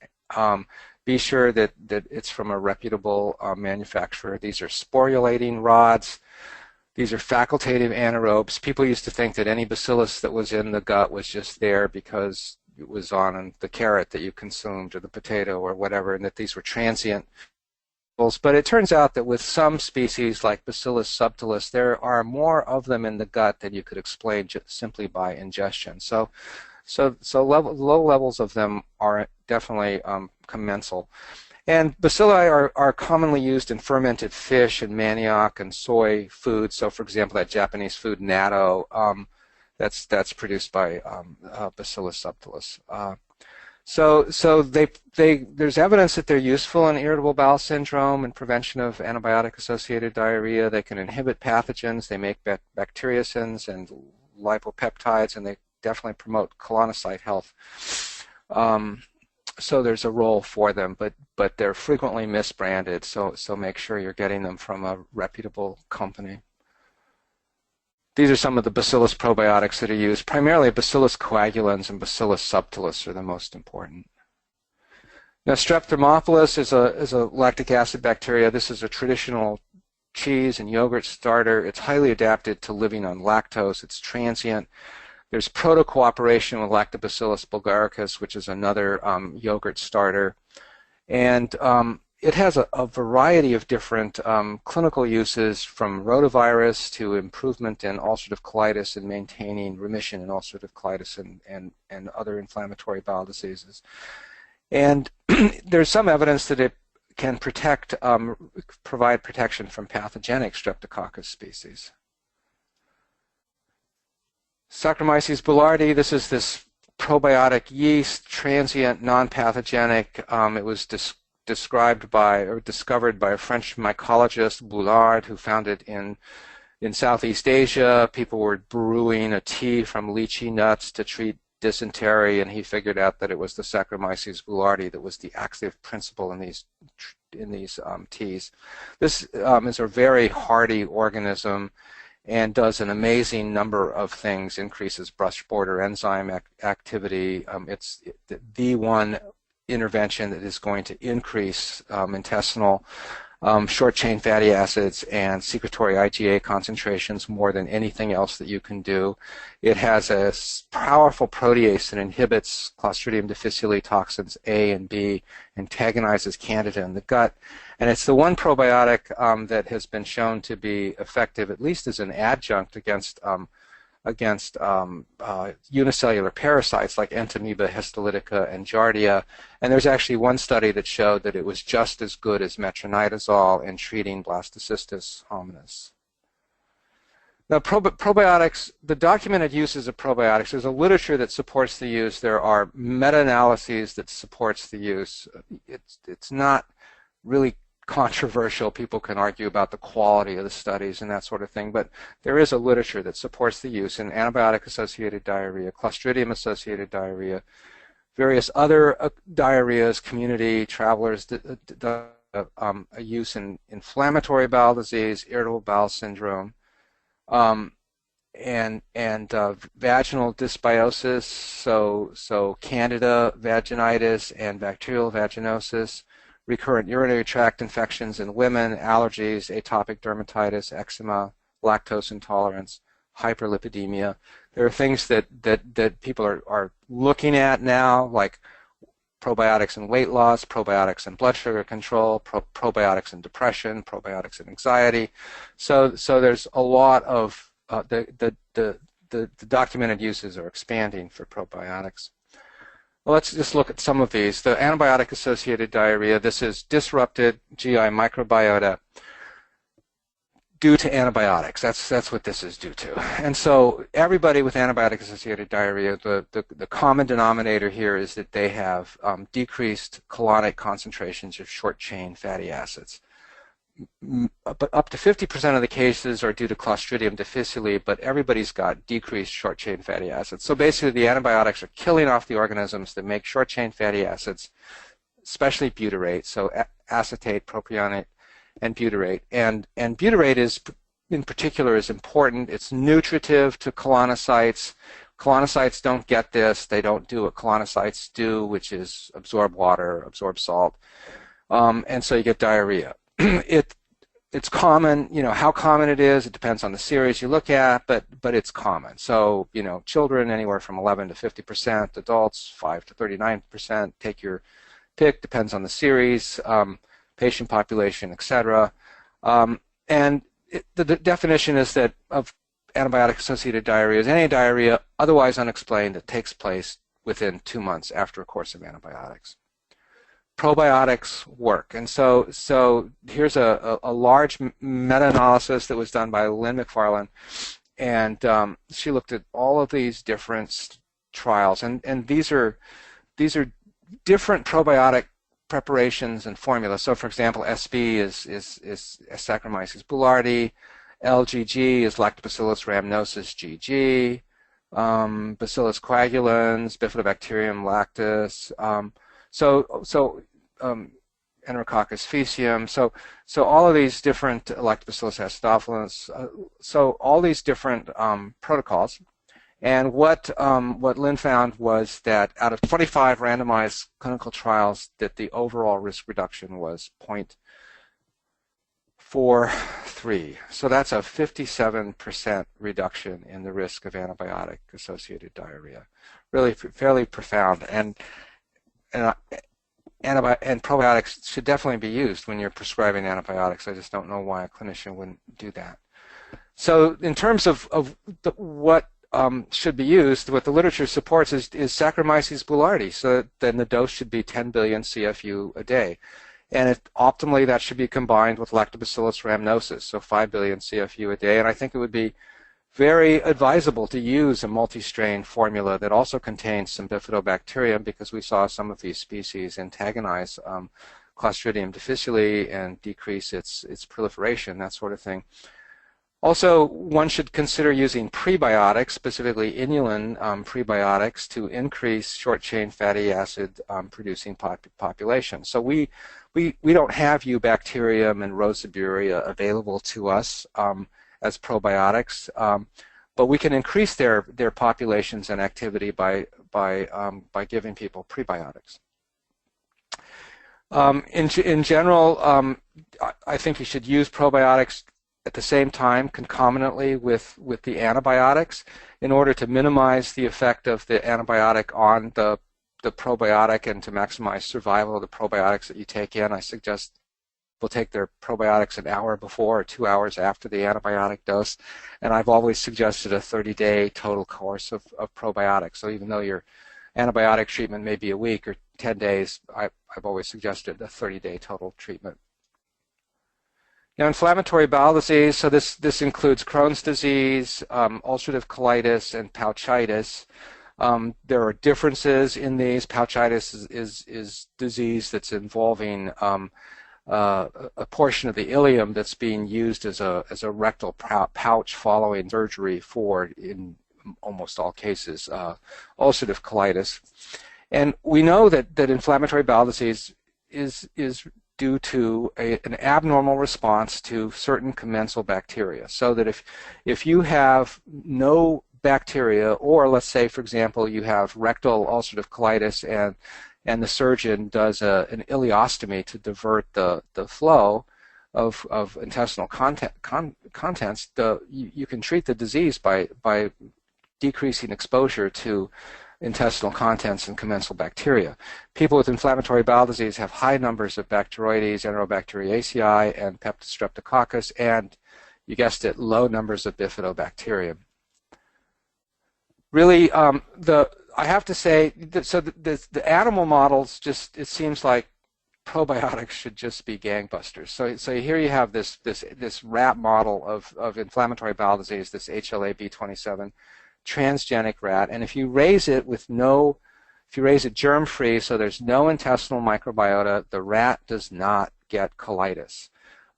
be sure that it's from a reputable manufacturer. These are sporulating rods. These are facultative anaerobes. People used to think that any bacillus that was in the gut was just there because it was on the carrot that you consumed or the potato or whatever, and that these were transient. But it turns out that with some species like Bacillus subtilis, there are more of them in the gut than you could explain just simply by ingestion. So low levels of them are definitely commensal. And bacilli are commonly used in fermented fish and manioc and soy food. So, for example, that Japanese food natto, that's produced by Bacillus subtilis. So there's evidence that they're useful in irritable bowel syndrome and prevention of antibiotic-associated diarrhea. They can inhibit pathogens. They make bacteriocins and lipopeptides, and they definitely promote colonocyte health. So there's a role for them, but they're frequently misbranded. So make sure you're getting them from a reputable company. These are some of the Bacillus probiotics that are used. Primarily Bacillus coagulans and Bacillus subtilis are the most important. Now, Strep thermophilus is a lactic acid bacteria. This is a traditional cheese and yogurt starter. It's highly adapted to living on lactose. It's transient. There's proto-cooperation with Lactobacillus bulgaricus, which is another yogurt starter. And it has a variety of different clinical uses, from rotavirus to improvement in ulcerative colitis and maintaining remission in ulcerative colitis and other inflammatory bowel diseases. And there's some evidence that it can provide protection from pathogenic Streptococcus species. Saccharomyces boulardii, this is this probiotic yeast, transient, non-pathogenic. It was discovered by a French mycologist, Boulard, who found it in Southeast Asia. People were brewing a tea from lychee nuts to treat dysentery, and he figured out that it was the Saccharomyces boulardii that was the active principle in these teas. This is a very hardy organism and does an amazing number of things. Increases brush border enzyme activity. It's the one intervention that is going to increase intestinal short-chain fatty acids and secretory IgA concentrations more than anything else that you can do. It has a powerful protease that inhibits Clostridium difficile toxins A and B, antagonizes Candida in the gut, and it's the one probiotic that has been shown to be effective, at least as an adjunct against against unicellular parasites like Entamoeba histolytica and Giardia. And there's actually one study that showed that it was just as good as metronidazole in treating Blastocystis hominis. Now, probiotics, the documented uses of probiotics, there's a literature that supports the use. There are meta-analyses that supports the use. It's not really controversial. People can argue about the quality of the studies and that sort of thing, but there is a literature that supports the use in antibiotic-associated diarrhea, Clostridium-associated diarrhea, various other diarrheas, community, travelers, a use in inflammatory bowel disease, irritable bowel syndrome, and vaginal dysbiosis, so Candida vaginitis and bacterial vaginosis, recurrent urinary tract infections in women, allergies, atopic dermatitis, eczema, lactose intolerance, hyperlipidemia. There are things that people are looking at now, like probiotics in weight loss, probiotics in blood sugar control, probiotics in depression, probiotics in anxiety. So there's a lot of the documented uses are expanding for probiotics. Well, let's just look at some of these. The antibiotic-associated diarrhea, this is disrupted GI microbiota due to antibiotics. That's what this is due to. And so everybody with antibiotic-associated diarrhea, the common denominator here is that they have decreased colonic concentrations of short-chain fatty acids. But up to 50% of the cases are due to Clostridium difficile, but everybody's got decreased short-chain fatty acids. So basically the antibiotics are killing off the organisms that make short-chain fatty acids, especially butyrate, so acetate, propionate, and butyrate. And butyrate is, in particular, is important. It's nutritive to colonocytes. Colonocytes don't get this. They don't do what colonocytes do, which is absorb water, absorb salt. And so you get diarrhea. It's common, how common it is, it depends on the series you look at, but it's common. So, children anywhere from 11 to 50%, adults 5 to 39%, take your pick, depends on the series, patient population, etc. And the definition is that of antibiotic-associated diarrhea is any diarrhea otherwise unexplained that takes place within 2 months after a course of antibiotics. Probiotics work, and so here's a large meta-analysis that was done by Lynn McFarlane, and she looked at all of these different trials, and these are different probiotic preparations and formulas. So, for example, SB is Saccharomyces boulardii, LGG is Lactobacillus rhamnosus GG, Bacillus coagulans, Bifidobacterium lactis. Enterococcus faecium. So all of these different Lactobacillus acidophilus. So all these different protocols. And what Lynn found was that out of 25 randomized clinical trials, that the overall risk reduction was 0.43. So that's a 57% reduction in the risk of antibiotic-associated diarrhea. Really fairly profound. And probiotics should definitely be used when you're prescribing antibiotics. I just don't know why a clinician wouldn't do that. So in terms of what should be used, what the literature supports is Saccharomyces boulardii. So then the dose should be 10 billion CFU a day. And optimally, that should be combined with Lactobacillus rhamnosus, so 5 billion CFU a day. And I think it would be very advisable to use a multi-strain formula that also contains some Bifidobacterium, because we saw some of these species antagonize Clostridium difficile and decrease its proliferation, that sort of thing. Also, one should consider using prebiotics, specifically inulin prebiotics, to increase short-chain fatty acid producing population. So we don't have Eubacterium and Roseburia available to us as probiotics, but we can increase their populations and activity by giving people prebiotics. In general, I think you should use probiotics at the same time concomitantly with the antibiotics in order to minimize the effect of the antibiotic on the probiotic and to maximize survival of the probiotics that you take in. I suggest people take their probiotics an hour before or 2 hours after the antibiotic dose, and I've always suggested a 30-day total course of probiotics. So even though your antibiotic treatment may be a week or 10 days, I've always suggested a 30-day total treatment. Now, inflammatory bowel disease, so this includes Crohn's disease, ulcerative colitis, and pouchitis. There are differences in these. Pouchitis is disease that's involving a portion of the ileum that's being used as a rectal pouch following surgery for, in almost all cases, ulcerative colitis. And we know that inflammatory bowel disease is due to an abnormal response to certain commensal bacteria. So that if you have no bacteria, or let's say, for example, you have rectal ulcerative colitis and the surgeon does an ileostomy to divert the flow of intestinal contents, you can treat the disease by decreasing exposure to intestinal contents and commensal bacteria. People with inflammatory bowel disease have high numbers of Bacteroides, Enterobacteriaceae, and Peptostreptococcus, and, you guessed it, low numbers of Bifidobacterium. Really, I have to say, the animal models it seems like probiotics should just be gangbusters. So here you have this rat model of inflammatory bowel disease, this HLA-B27 transgenic rat, and if you raise it germ-free, so there's no intestinal microbiota, the rat does not get colitis.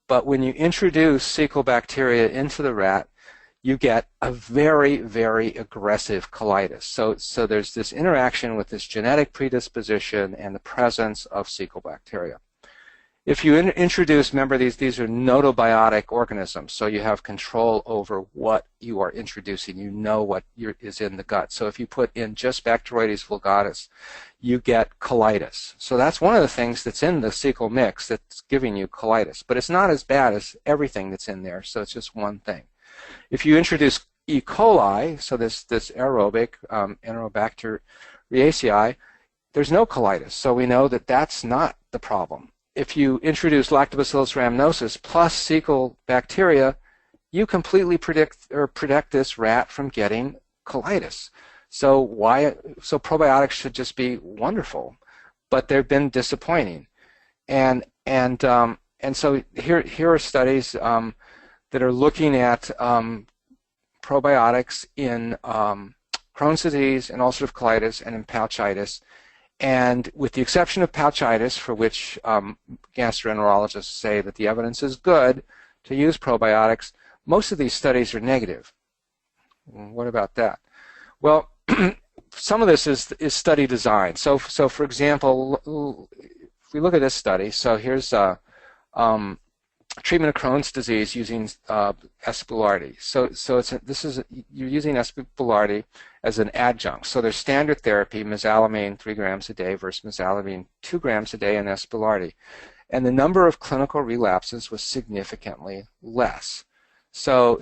But when you introduce fecal bacteria into the rat, you get a very, very aggressive colitis. So there's this interaction with this genetic predisposition and the presence of fecal bacteria. If you introduce, remember these are gnotobiotic organisms, so you have control over what you are introducing. You know what is in the gut. So if you put in just Bacteroides vulgaris, you get colitis. So that's one of the things that's in the fecal mix that's giving you colitis. But it's not as bad as everything that's in there, so it's just one thing. If you introduce E. coli, so this aerobic Enterobacteriaceae, there's no colitis. So we know that that's not the problem. If you introduce Lactobacillus rhamnosus plus fecal bacteria, you completely protect this rat from getting colitis. So probiotics should just be wonderful, but they've been disappointing. And so here are studies that are looking at probiotics in Crohn's disease and ulcerative colitis and in pouchitis. And with the exception of pouchitis, for which gastroenterologists say that the evidence is good to use probiotics, most of these studies are negative. What about that? Well, some of this is study design. So for example, if we look at this study, so here's treatment of Crohn's disease using Espulardi. So you're using Espulardi as an adjunct. So there's standard therapy, mesalamine 3 grams a day versus mesalamine 2 grams a day in Espulardi. And the number of clinical relapses was significantly less. So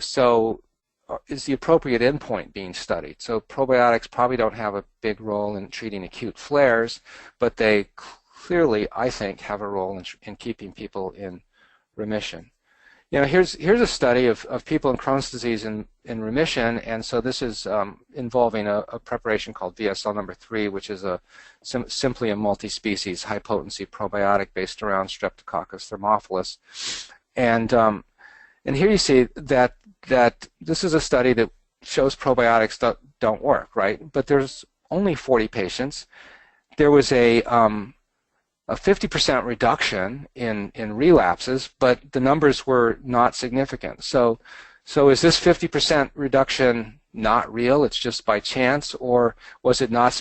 is the appropriate endpoint being studied? So probiotics probably don't have a big role in treating acute flares, but they clearly, I think, have a role in keeping people in remission. You know, here's a study of people in Crohn's disease in remission, and so this is involving a preparation called VSL number 3, which is simply a multi-species high-potency probiotic based around Streptococcus thermophilus. And here you see that this is a study that shows probiotics don't work, right? But there's only 40 patients. There was a 50% reduction in relapses, but the numbers were not significant. So is this 50% reduction not real? It's just by chance, or was it not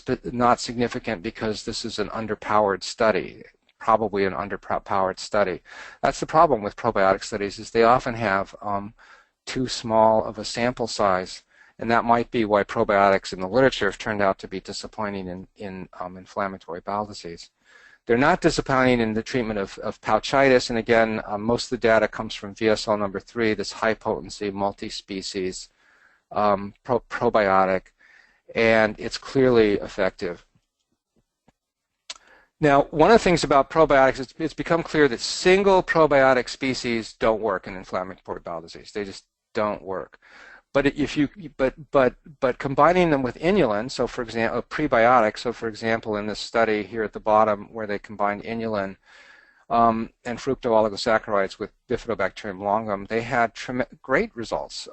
significant because this is an underpowered study? Probably an underpowered study. That's the problem with probiotic studies, is they often have too small of a sample size, and that might be why probiotics in the literature have turned out to be disappointing in inflammatory bowel disease. They're not disappointing in the treatment of pouchitis, and again, most of the data comes from VSL number 3, this high-potency, multi-species probiotic, and it's clearly effective. Now, one of the things about probiotics is it's become clear that single probiotic species don't work in inflammatory bowel disease. They just don't work. But if you but combining them with inulin, so for example, prebiotics, so for example, in this study here at the bottom where they combined inulin and fructooligosaccharides with Bifidobacterium longum, they had great results.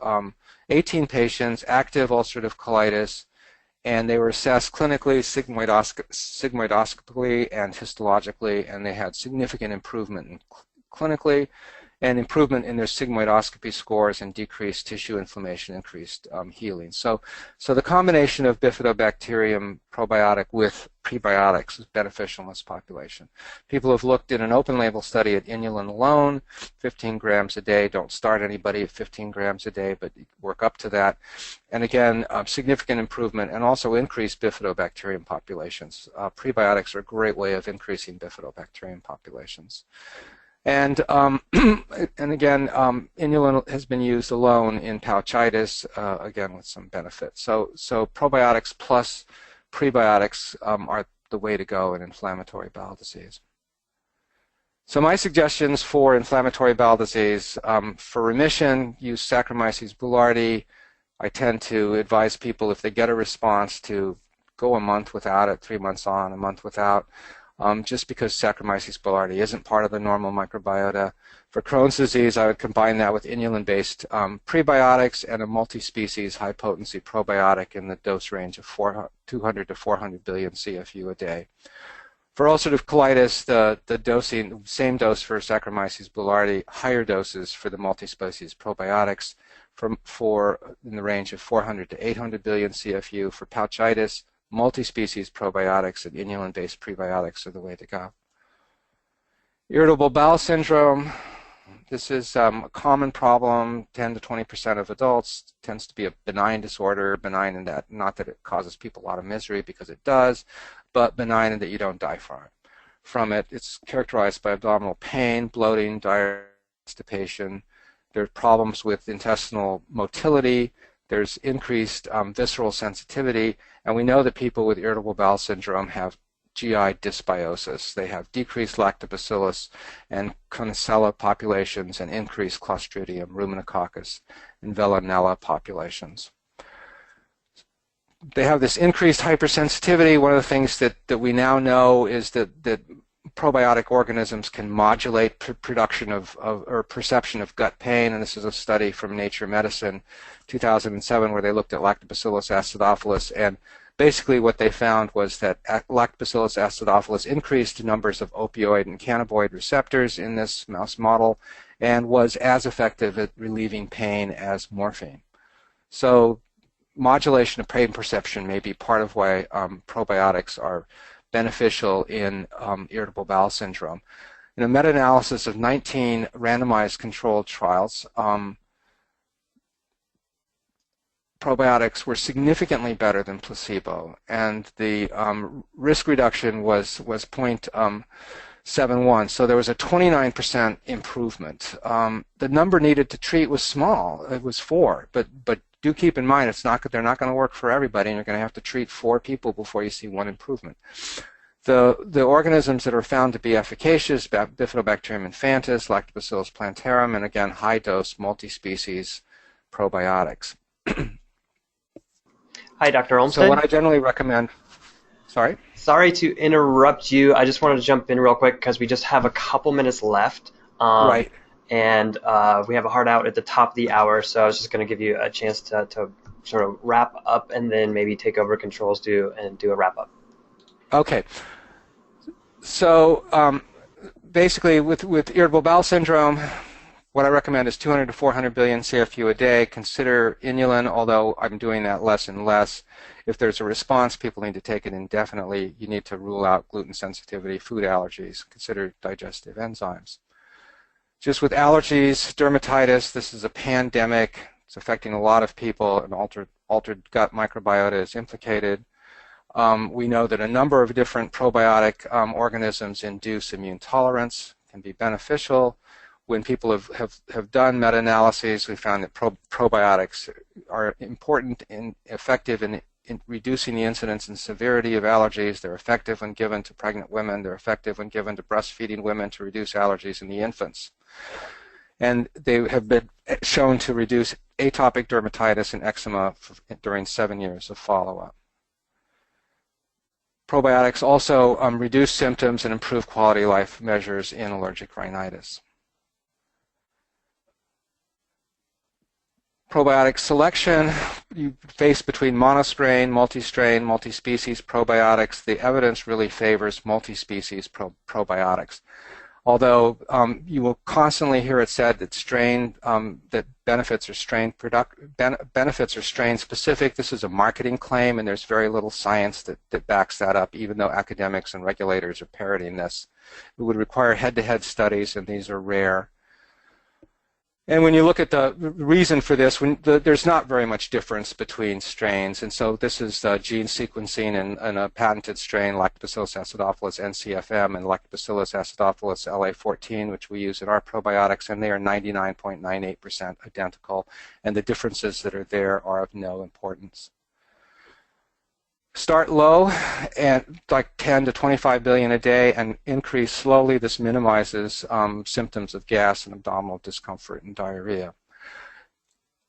18 patients, active ulcerative colitis, and they were assessed clinically, sigmoidoscopically, and histologically, and they had significant improvement clinically, and improvement in their sigmoidoscopy scores, and decreased tissue inflammation, increased healing. So the combination of Bifidobacterium probiotic with prebiotics is beneficial in this population. People have looked in an open-label study at inulin alone, 15 grams a day. Don't start anybody at 15 grams a day, but work up to that. And again, significant improvement and also increased Bifidobacterium populations. Prebiotics are a great way of increasing Bifidobacterium populations. And again, inulin has been used alone in pouchitis, again with some benefit. So probiotics plus prebiotics are the way to go in inflammatory bowel disease. So my suggestions for inflammatory bowel disease, for remission, use Saccharomyces boulardii. I tend to advise people if they get a response to go a month without it, 3 months on, a month without. Just because Saccharomyces boulardii isn't part of the normal microbiota. For Crohn's disease, I would combine that with inulin-based prebiotics and a multi-species high-potency probiotic in the dose range of 200 to 400 billion CFU a day. For ulcerative colitis, the dosing, same dose for Saccharomyces boulardii, higher doses for the multi-species probiotics for in the range of 400 to 800 billion CFU. For pouchitis, multi-species probiotics and inulin-based prebiotics are the way to go. Irritable bowel syndrome. This is a common problem. 10 to 20% of adults. Tends to be a benign disorder. Benign in that, not that it causes people a lot of misery, because it does, but benign in that you don't die from it. It's characterized by abdominal pain, bloating, diarrhea, constipation. There's problems with intestinal motility. There's increased visceral sensitivity, and we know that people with irritable bowel syndrome have GI dysbiosis. They have decreased lactobacillus and Conicella populations and increased Clostridium, Ruminococcus, and Veillonella populations. They have this increased hypersensitivity. One of the things that we now know is that probiotic organisms can modulate production or perception of gut pain, and this is a study from Nature Medicine 2007 where they looked at Lactobacillus acidophilus, and basically what they found was that Lactobacillus acidophilus increased numbers of opioid and cannabinoid receptors in this mouse model and was as effective at relieving pain as morphine. So modulation of pain perception may be part of why probiotics are beneficial in irritable bowel syndrome. In a meta-analysis of 19 randomized controlled trials, probiotics were significantly better than placebo, and the risk reduction was 0.71, so there was a 29% improvement. The number needed to treat was small. It was 4, but do keep in mind they're not going to work for everybody, and you're going to have to treat 4 people before you see 1 improvement. The organisms that are found to be efficacious, Bifidobacterium infantis, Lactobacillus plantarum, and again high-dose multi-species probiotics. Hi, Dr. Olmsted. So what I generally recommend, sorry to interrupt you. I just wanted to jump in real quick because we just have a couple minutes left. Right. And we have a hard out at the top of the hour, so I was just going to give you a chance to sort of wrap up and then maybe take over controls do a wrap up. Okay. So basically with irritable bowel syndrome, what I recommend is 200 to 400 billion CFU a day. Consider inulin, although I'm doing that less and less. If there's a response, people need to take it indefinitely. You need to rule out gluten sensitivity, food allergies. Consider digestive enzymes. Just with allergies, dermatitis, this is a pandemic. It's affecting a lot of people. An altered gut microbiota is implicated. We know that a number of different probiotic organisms induce immune tolerance, can be beneficial. When people have done meta-analyses, we found that probiotics are important and effective in reducing the incidence and severity of allergies. They're effective when given to pregnant women. They're effective when given to breastfeeding women to reduce allergies in the infants. And they have been shown to reduce atopic dermatitis and eczema during 7 years of follow-up. Probiotics also reduce symptoms and improve quality of life measures in allergic rhinitis. Probiotic selection, you face between monostrain, multi-strain, multi-species probiotics. The evidence really favors multi-species probiotics. Although you will constantly hear it said that that benefits are strain specific. This is a marketing claim, and there's very little science that backs that up, even though academics and regulators are parroting this. It would require head-to-head studies, and these are rare. And when you look at the reason for this, there's not very much difference between strains. And so this is gene sequencing in a patented strain, Lactobacillus acidophilus NCFM and Lactobacillus acidophilus LA14, which we use in our probiotics, and they are 99.98% identical. And the differences that are there are of no importance. Start low, and like 10 to 25 billion a day, and increase slowly. This minimizes symptoms of gas and abdominal discomfort and diarrhea.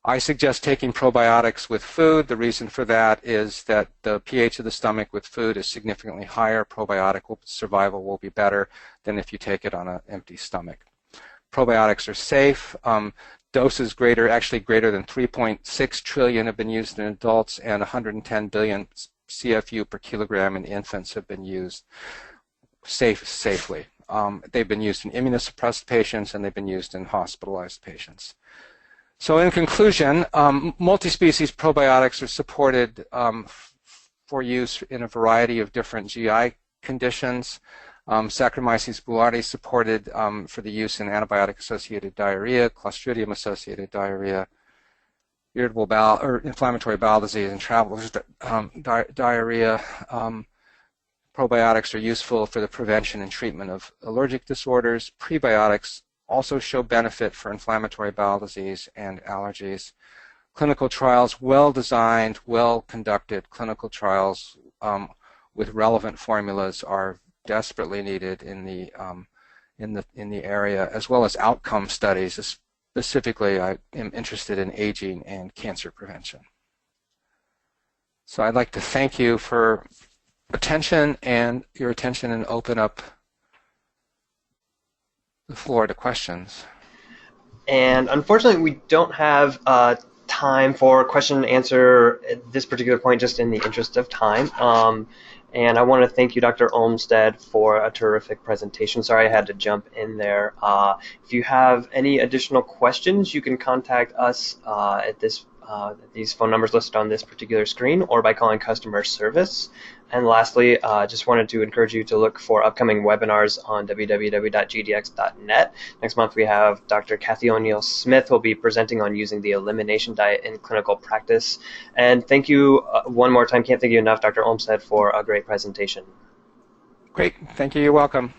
I suggest taking probiotics with food. The reason for that is that the pH of the stomach with food is significantly higher. Probiotic survival will be better than if you take it on an empty stomach. Probiotics are safe. Doses actually greater than 3.6 trillion have been used in adults, and 110 billion CFU per kilogram in infants have been used safely. They've been used in immunosuppressed patients, and they've been used in hospitalized patients. So in conclusion, multi-species probiotics are supported for use in a variety of different GI conditions. Saccharomyces boulardii supported for the use in antibiotic-associated diarrhea, Clostridium-associated diarrhea, irritable bowel or inflammatory bowel disease, and traveler's diarrhea. Probiotics are useful for the prevention and treatment of allergic disorders. Prebiotics also show benefit for inflammatory bowel disease and allergies. Clinical trials, well-designed, well-conducted clinical trials with relevant formulas are desperately needed in the area, as well as outcome studies. Specifically, I am interested in aging and cancer prevention. So I'd like to thank you for your attention, and open up the floor to questions. And unfortunately, we don't have time for question and answer at this particular point, just in the interest of time. And I want to thank you, Dr. Olmsted, for a terrific presentation. Sorry I had to jump in there. If you have any additional questions, you can contact us at these phone numbers listed on this particular screen, or by calling customer service. And lastly, just wanted to encourage you to look for upcoming webinars on www.gdx.net. Next month we have Dr. Kathy O'Neill-Smith who will be presenting on using the elimination diet in clinical practice. And thank you one more time, can't thank you enough, Dr. Olmsted, for a great presentation. Great, thank you, you're welcome.